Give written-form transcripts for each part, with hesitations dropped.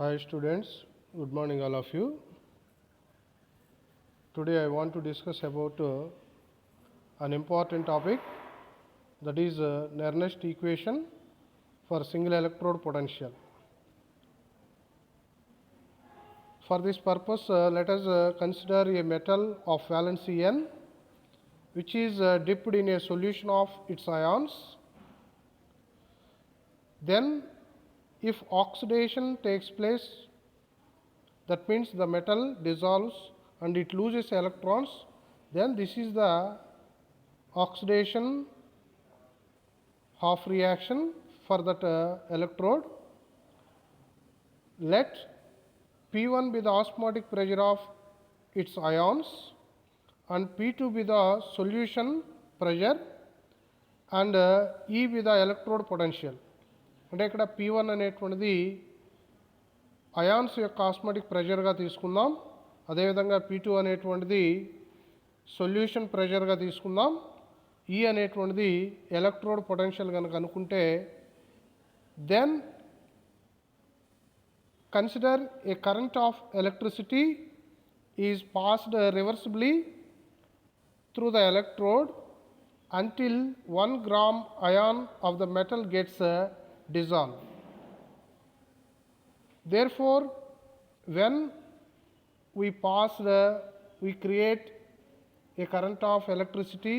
Hi students, good morning all of you. Today I want to discuss about an important topic, that is Nernst equation for single electrode potential. For this purpose, let us consider a metal of valency N which is dipped in a solution of its ions. Then if oxidation takes place, that means the metal dissolves and it loses electrons, then this is the oxidation half reaction for that electrode. Let P1 be the osmotic pressure of its ions and P2 be the solution pressure and E be the electrode potential. అంటే ఇక్కడ P1 అనేటువంటిది ions యొక్క osmotic ప్రెషర్గా తీసుకుందాం. అదేవిధంగా P2 అనేటువంటిది solution ప్రెషర్గా తీసుకుందాం. E అనేటువంటిది electrode potential కనుక అనుకుంటే, then consider a current of electricity is passed reversibly through the electrode until 1 gram ion of the metal gets dissolved. Therefore, when we create a current of electricity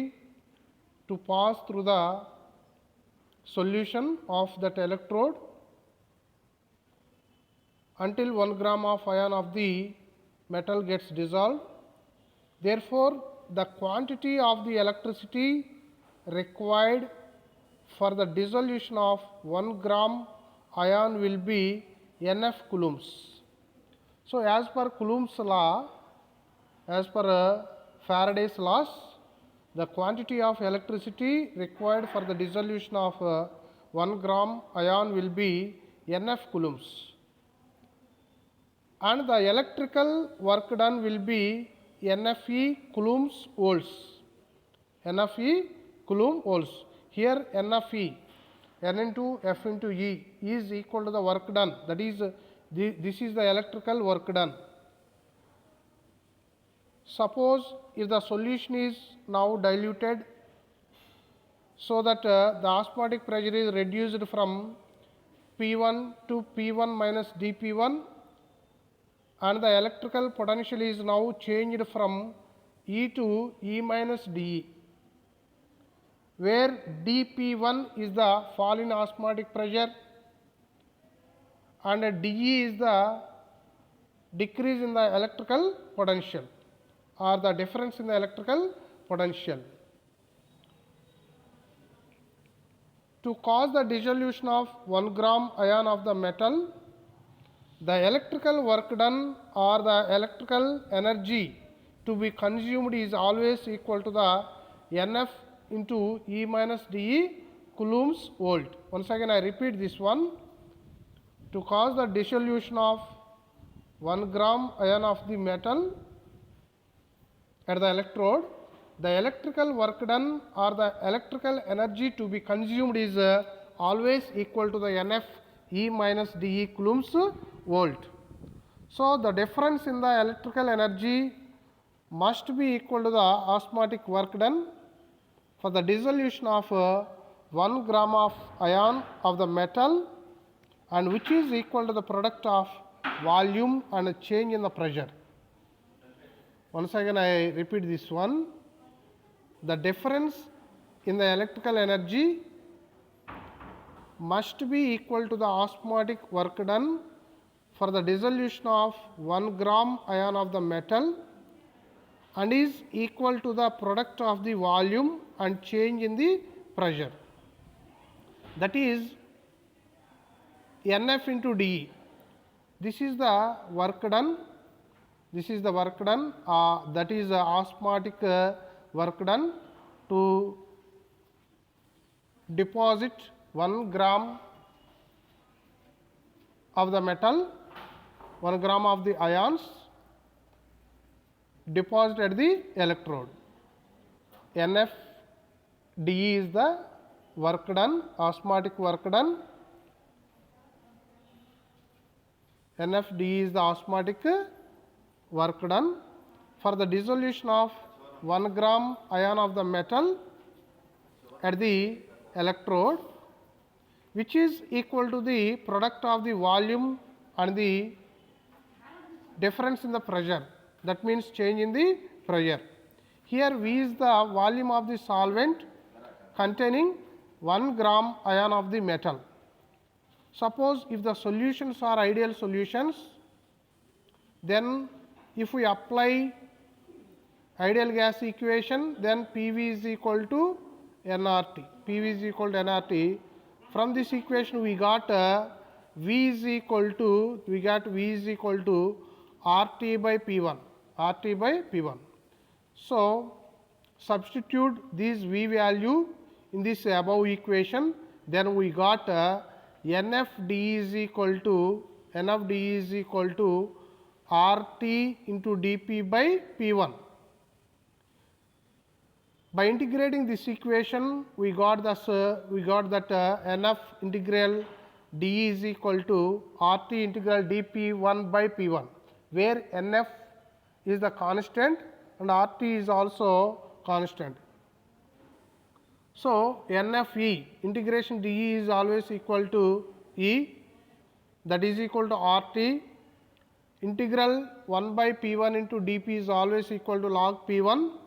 to pass through the solution of that electrode until 1 gram of ion of the metal gets dissolved. Therefore, the quantity of the electricity required for the dissolution of 1 gram ion will be NF coulombs. So, as per Coulomb's law, as per Faraday's laws, the quantity of electricity required for the dissolution of 1 gram ion will be NF coulombs, and the electrical work done will be NFE coulombs volts. NFE coulomb volts. Here NFE, N into F into E, is equal to the work done. That is, this is the electrical work done. Suppose if the solution is now diluted so that the osmotic pressure is reduced from P1 to P1 minus dP1, and the electrical potential is now changed from E to E minus dE, where dP1 is the fall in osmotic pressure and dE is the decrease in the electrical potential or the difference in the electrical potential. To cause the dissolution of 1 gram ion of the metal, the electrical work done or the electrical energy to be consumed is always equal to the NF into E minus dE coulombs volt. Once again I repeat this one. To cause the dissolution of 1 gram ion of the metal at the electrode, the electrical work done or the electrical energy to be consumed is always equal to the NF E minus dE coulombs volt. So, the difference in the electrical energy must be equal to the osmotic work done for the dissolution of 1 gram of ion of the metal, and which is equal to the product of volume and a change in the pressure. Once again I repeat this one. The difference in the electrical energy must be equal to the osmotic work done for the dissolution of 1 gram ion of the metal, and is equal to the product of the volume and change in the pressure. That is NF into dE. This is the work done. This is the work done. That is the osmotic work done to deposit 1 gram of the metal, 1 gram of the ions deposit at the electrode. NF dE is the work done, osmotic work done. NFdE is the osmotic work done. For the dissolution of 1 gram ion of the metal at the electrode, which is equal to the product of the volume and the difference in the pressure, that means change in the pressure. Here V is the volume of the solvent containing 1 gram ion of the metal. Suppose if the solutions are ideal solutions, then if we apply ideal gas equation, then PV is equal to nRT. PV is equal to nRT. From this equation we got V is equal to RT by P1. RT by P1. So substitute this V value in this above equation, then we got NFdE is equal to RT into dP by P1. By integrating this equation, we got that NF integral dE is equal to RT integral dP1 by P1, where NF is the constant and RT is also constant. So NFE, integration dE is always equal to E, that is equal to RT. Integral 1 by P1 into dP is always equal to log P1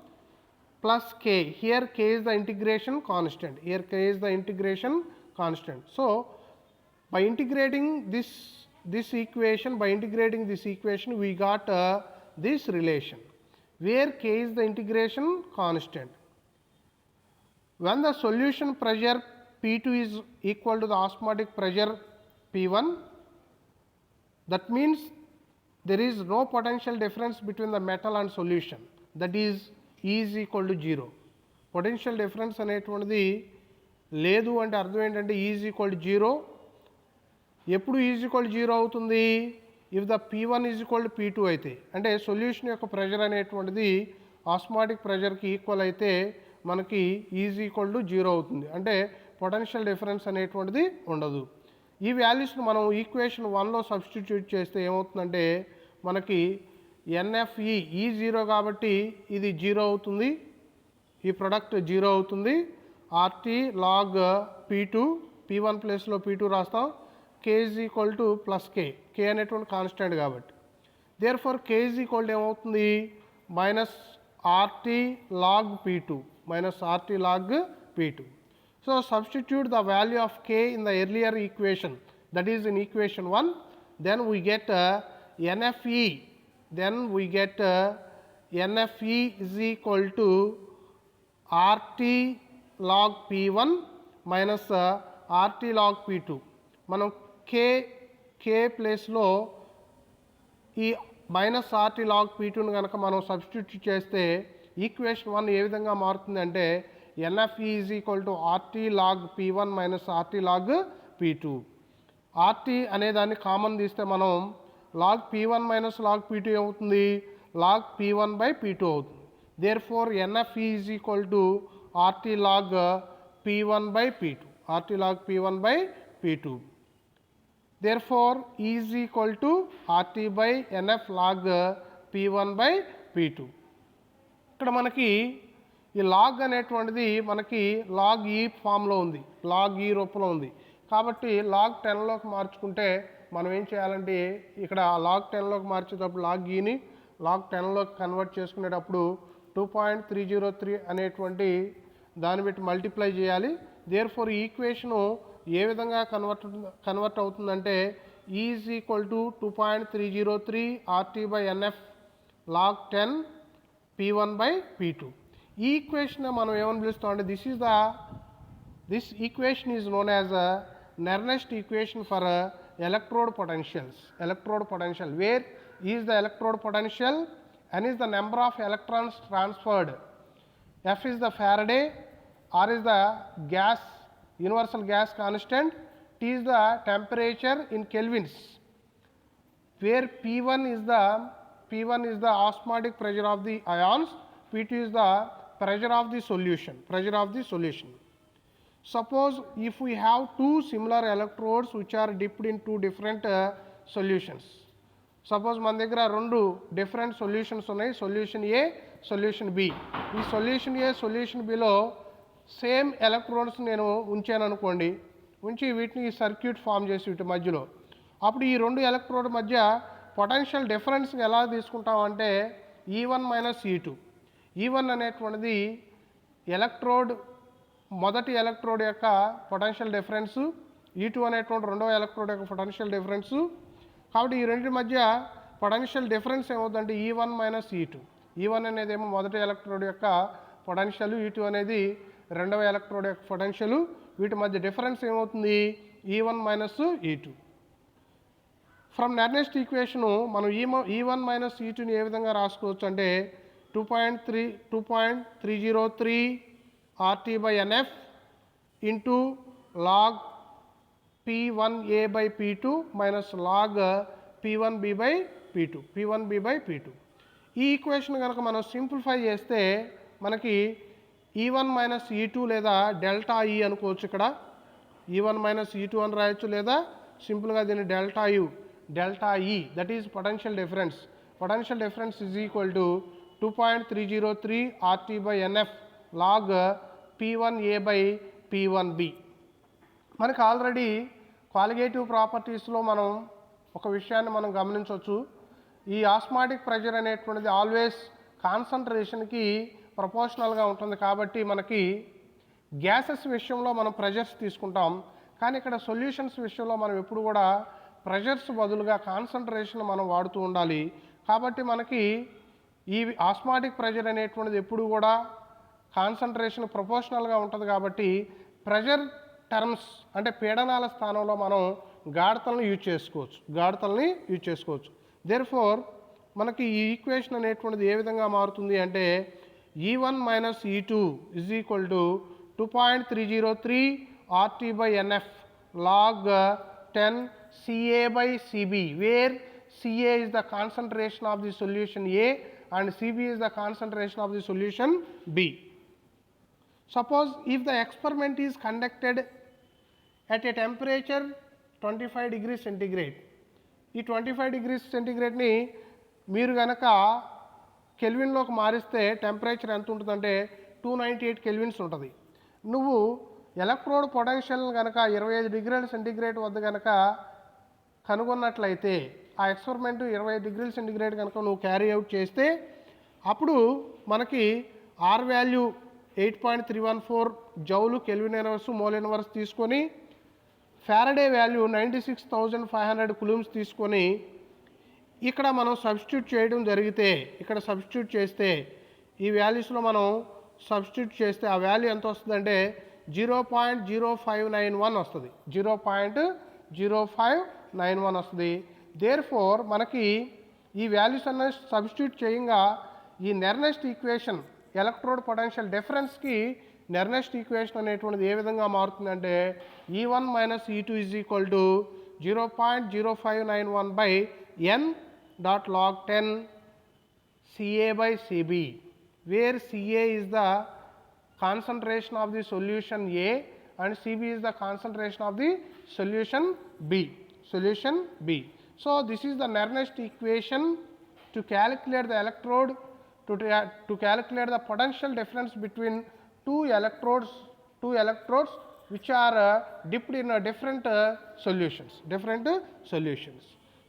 plus K. Here K is the integration constant. So by integrating this equation, we got this relation, where K is the integration constant. When the solution pressure P2 is equal to the osmotic pressure P1, that means there is no potential difference between the metal and solution, that is E is equal to 0. Potential difference అనేటువంటిది లేదు అంటే అర్థం ఏంటంటే E is equal to 0. ఎప్పుడు E is equal to 0 అవుతుంది? If the P1 is equal to P2 అయితే, అంటే solution యొక్క ప్రెషర్ అనేటువంటిది ఆస్మాటిక్ ప్రెషర్కి ఈక్వల్ అయితే మనకి E is equal to 0 అవుతుంది, అంటే పొటెన్షియల్ డిఫరెన్స్ అనేటువంటిది ఉండదు. ఈ వాల్యూస్ని మనం ఈక్వేషన్ 1లో సబ్స్టిట్యూట్ చేస్తే ఏమవుతుందంటే మనకి NFE E 0 కాబట్టి ఇది 0 అవుతుంది, ఈ ప్రొడక్ట్ 0 అవుతుంది. RT log P2, P1 ప్లేస్లో P2 రాస్తాం. K is equal to plus K అనేటువంటి కాన్స్టెంట్ కాబట్టి, therefore K is equal to ఏమవుతుంది minus RT log P2. So substitute the value of K in the earlier equation, that is in equation 1, then we get NFE. NFE is equal to RT log P1 minus RT log P2. మనం K ప్లేస్లో ఈ minus RT log P2ని కనుక మనం substitute చేస్తే equation 1 ఏ విధంగా మారుతుంది అంటే NFE is equal to RT log P1 minus RT log P2. RT అనేదాన్ని కామన్ తీస్తే మనం log P1 minus log P2 అవుతుంది, log P1 by P2 అవుతుంది. Therefore NFE is equal to RT log P1 by P2. Therefore E is equal to RT by NF log P1 by P2. ఇక్కడ మనకి ఈ log అనేటువంటిది మనకి log ఈ ఫామ్లో ఉంది, లాగ్ ఈ రూపంలో ఉంది కాబట్టి లాగ్ 10లోకి మార్చుకుంటే మనం ఏం చేయాలంటే ఇక్కడ లాగ్ 10లోకి మార్చేటప్పుడు లాగ్ ఈని లాగ్ 10లోకి కన్వర్ట్ చేసుకునేటప్పుడు 2.303 అనేటువంటి దాన్ని బట్టి మల్టిప్లై చేయాలి. దేర్ ఫోర్ ఈ ఈక్వేషను ఏ విధంగా కన్వర్ట్ అవుతుందంటే E is equal to 2.303 RT by NF log 10 P1 by P2. ఈ ఈక్వేషన్ మనం ఏమని పిలుస్తాం అంటే this equation is known as నెర్నెస్ట్ equation for electrode potential, where E is the electrode potential, N is the number of electrons transferred, F is the Faraday, R is the universal gas constant, T is the temperature in kelvins, where P1 is the osmotic pressure of the ions, P2 is the pressure of the solution. Suppose if we have two similar electrodes which are dipped in two different solutions. Suppose మన దగ్గర రెండు different solutions ఉన్నాయి, solution ఏ, solution B. ఈ solution ఏ, solution below same electrodes నేను ఉంచాను అనుకోండి, ఉంచి వీటిని సర్క్యూట్ ఫామ్ చేసి వీటి మధ్యలో, అప్పుడు ఈ రెండు ఎలక్ట్రోడ్ మధ్య పొటెన్షియల్ డిఫరెన్స్ ఎలా తీసుకుంటామంటే E1 మైనస్ E2. E1 అనేటువంటిది ఎలక్ట్రోడ్ మొదటి ఎలక్ట్రోడ్ యొక్క పొటెన్షియల్ డిఫరెన్సు, E2 అనేటువంటి రెండవ ఎలక్ట్రోడ్ యొక్క పొటెన్షియల్ డిఫరెన్సు. కాబట్టి ఈ రెండింటి మధ్య పొటెన్షియల్ డిఫరెన్స్ ఏమవుతుందంటే E1 మైనస్ E2. E1 అనేది ఏమో మొదటి ఎలక్ట్రోడ్ యొక్క పొటెన్షియల్, E2 అనేది రెండవ ఎలక్ట్రోడ్ యొక్క పొటెన్షియల్. వీటి మధ్య డిఫరెన్స్ ఏమవుతుంది E1 minus E2. From నెర్నెస్ట్ equation మనం E1 మైనస్ E2ని ఏ విధంగా రాసుకోవచ్చు అంటే 2.303 RT/NF into log P1A by P2 minus log P1B by P2. ఈ ఈక్వేషన్ కనుక మనం సింప్లిఫై చేస్తే మనకి E1 మైనస్ E2 లేదా డెల్టా E అనుకోవచ్చు. ఇక్కడ E1 మైనస్ E2 అని రాయొచ్చు, లేదా సింపుల్గా దీన్ని delta E, that is potential difference. Potential difference is equal to 2.303 RT/NF log P1A by P1B. మనకు ఆల్రెడీ క్వాలిటేటివ్ ప్రాపర్టీస్లో మనం ఒక విషయాన్ని మనం గమనించవచ్చు. ఈ ఆస్మాటిక్ ప్రెషర్ అనేటువంటిది ఆల్వేస్ కాన్సన్ట్రేషన్కి ప్రపోర్షనల్గా ఉంటుంది. కాబట్టి మనకి గ్యాసెస్ విషయంలో మనం ప్రెషర్స్ తీసుకుంటాం, కానీ ఇక్కడ సొల్యూషన్స్ విషయంలో మనం ఎప్పుడు కూడా ప్రెషర్స్ బదులుగా కాన్సన్ట్రేషన్ మనం వాడుతూ ఉండాలి. కాబట్టి మనకి ఈ ఆస్మాటిక్ ప్రెషర్ అనేటువంటిది ఎప్పుడు కూడా కాన్సన్ట్రేషన్ ప్రపోర్షనల్గా ఉంటుంది. కాబట్టి ప్రెషర్ టర్మ్స్ అంటే పీడనాల స్థానంలో మనం గాఢతలను యూజ్ చేసుకోవచ్చు. దేర్ఫోర్ మనకి ఈ ఈక్వేషన్ అనేటువంటిది ఏ విధంగా మారుతుంది అంటే E1 minus E2 is equal to 2.303 RT/NF log 10 CA by CB, where CA is the concentration of the solution A and CB is the concentration of the solution B. Suppose if the experiment is conducted at a temperature 25 degrees centigrade, ఈ 25 degrees centigrade ని మీరు గనక కెల్విన్లోకి మారిస్తే temperature ఎంత ఉంటుందంటే 298 kelvins ఉంటుంది. నువ్వు electrode potential కనుక 25 డిగ్రీల సెంటిగ్రేడ్ వద్ద కనుక కనుగొన్నట్లయితే ఆ ఎక్స్పెరిమెంట్ 25 డిగ్రీల సెంటిగ్రేడ్ కనుక నువ్వు క్యారీ అవుట్ చేస్తే అప్పుడు మనకి R value 8.314 జౌలు kelvin inverse mole inverse తీసుకొని, ఫారడే వాల్యూ 96,500 కులూమ్స్ తీసుకొని ఇక్కడ మనం సబ్స్టిట్యూట్ చేయడం జరిగితే, ఇక్కడ సబ్స్టిట్యూట్ చేస్తే ఈ వాల్యూస్లో మనం సబ్స్టిట్యూట్ చేస్తే ఆ వాల్యూ ఎంత వస్తుందంటే 0.0591 వస్తుంది. 0.0591 వస్తుంది. దేర్ఫోర్ మనకి ఈ వాల్యూస్ అన్న సబ్స్టిట్యూట్ చేయంగా ఈ నెర్నెస్ట్ ఈక్వేషన్ ఎలక్ట్రోడ్ పొటెన్షియల్ డిఫరెన్స్కి నెర్నెస్ట్ ఈక్వేషన్ అనేటువంటిది ఏ విధంగా మారుతుందంటే E1 minus E2 is equal to 0.0591 by N dot log 10 CA by CB, where CA is the concentration of the solution A and CB is the concentration of the solution B. So this is the Nernst equation to calculate the electrode, to calculate the potential difference between two electrodes which are dipped in different solutions.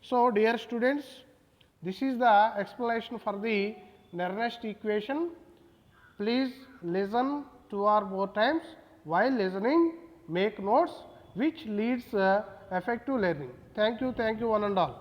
So dear students, this is the explanation for the Nernst equation. Please listen 2 or more times. While listening, make notes which leads effective learning. Thank you one and all.